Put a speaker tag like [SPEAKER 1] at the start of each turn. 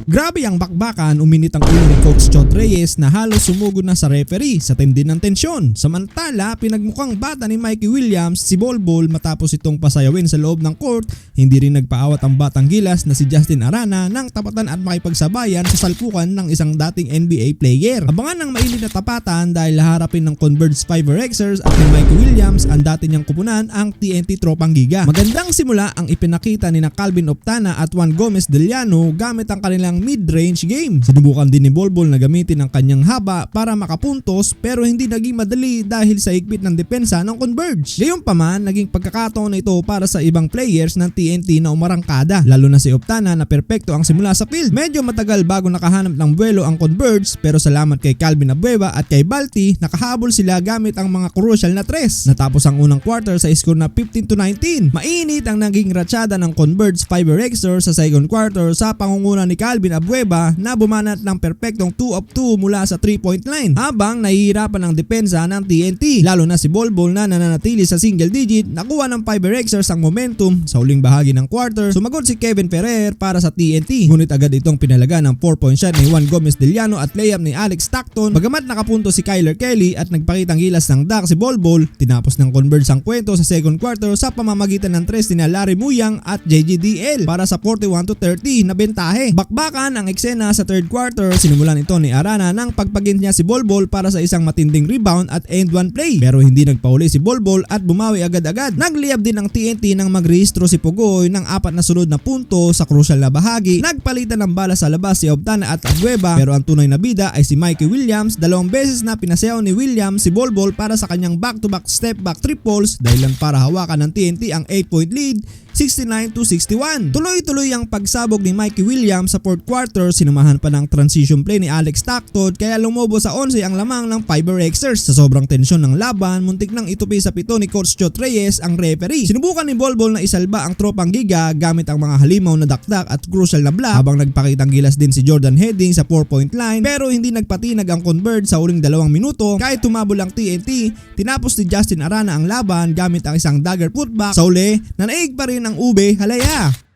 [SPEAKER 1] Grabe ang bakbakan, uminit ang ulo ni Coach Chot Reyes na halos sumugod na sa referee sa tindi ng tensyon. Samantala, pinagmukhang bata ni Mikey Williams si Bolbol matapos itong pasayawin sa loob ng court. Hindi rin nagpaawat ang batang gilas na si Justin Arana ng tapatan at makipagsabayan sa salpukan ng isang dating NBA player. Abangan ng mainit na tapatan dahil haharapin ng Converge 5Rxers at ni Mikey Williams ang dati niyang kupunan ang TNT Tropang Giga. Magandang simula ang ipinakita ni na Calvin Optana at Juan Gomez Deliano gamit ang kanilang mid-range game. Sinubukan din ni Bolbol na gamitin ang kanyang haba para makapuntos pero hindi naging madali dahil sa higpit ng depensa ng Converge. Gayunpaman, naging pagkakataon na ito para sa ibang players ng TNT na umarangkada, lalo na si Optana na perpekto ang simula sa field. Medyo matagal bago nakahanap ng buwelo ang Converge pero salamat kay Calvin Abueva at kay Balti, nakahabol sila gamit ang mga crucial na tres. Natapos ang unang quarter sa score na 15-19. Mainit ang naging ratsyada ng Converge 5Rxers sa second quarter sa pangunguna ni Calvin Abueva na bumanat ng perpektong 2 of 2 mula sa 3-point line habang nahihirapan ang depensa ng TNT, lalo na si Bolbol na nananatili sa single digit. Nakuha ng 5Rxers ang momentum sa huling bahagi ng quarter. Sumagot si Kevin Ferrer para sa TNT, ngunit agad itong pinalaga ng 4-point shot ni Juan Gomez Deliano at layup ni Alex Stockton. Bagamat nakapunto si Kyler Kelly at nagpakitang gilas ng dak si Bolbol, tinapos ng Converge ang kwento sa second quarter sa pamamagitan ng tres ni Larry Muyang at JGDL para sa 41-30 na bentahe. Bakbakan ang eksena sa third quarter. Sinimulan ito ni Arana nang pagpagint niya si Bolbol para sa isang matinding rebound at end one play, pero hindi nagpauli si Bolbol at bumawi agad-agad. Nagliyab din ang TNT nang magrehistro si Pugoy ng 4 na sunod na punto sa crucial na bahagi. Nagpalitan ng bala sa labas si Optana at Abueva, pero ang tunay na bida ay si Mikey Williams. 2 beses na pinasayaw ni Williams si Bolbol para sa kanyang back-to-back step back triples dahilan para hawakan ng TNT ang 8-point lead 69-61. Tuloy-tuloy ang pagsabog ni Mikey Williams sa fourth quarter, sinumahan pa ng transition play ni Alex Stockton kaya lumobo sa 11 ang lamang ng 5Rxers. Sa sobrang tensyon ng laban, muntik nang itupi sa pito ni Coach Chot Reyes ang referee. Sinubukan ni Bolbol na isalba ang Tropang Giga gamit ang mga halimaw na dakdak at crucial na block habang nagpakitang gilas din si Jordan Heading sa 4-point line, pero hindi nagpatinag ang Converge sa huling 2 minuto. Kahit tumabol ang TNT, tinapos ni Justin Arana ang laban gamit ang isang dagger putback. Sa uli, nanaig pa rin ang ube halaya.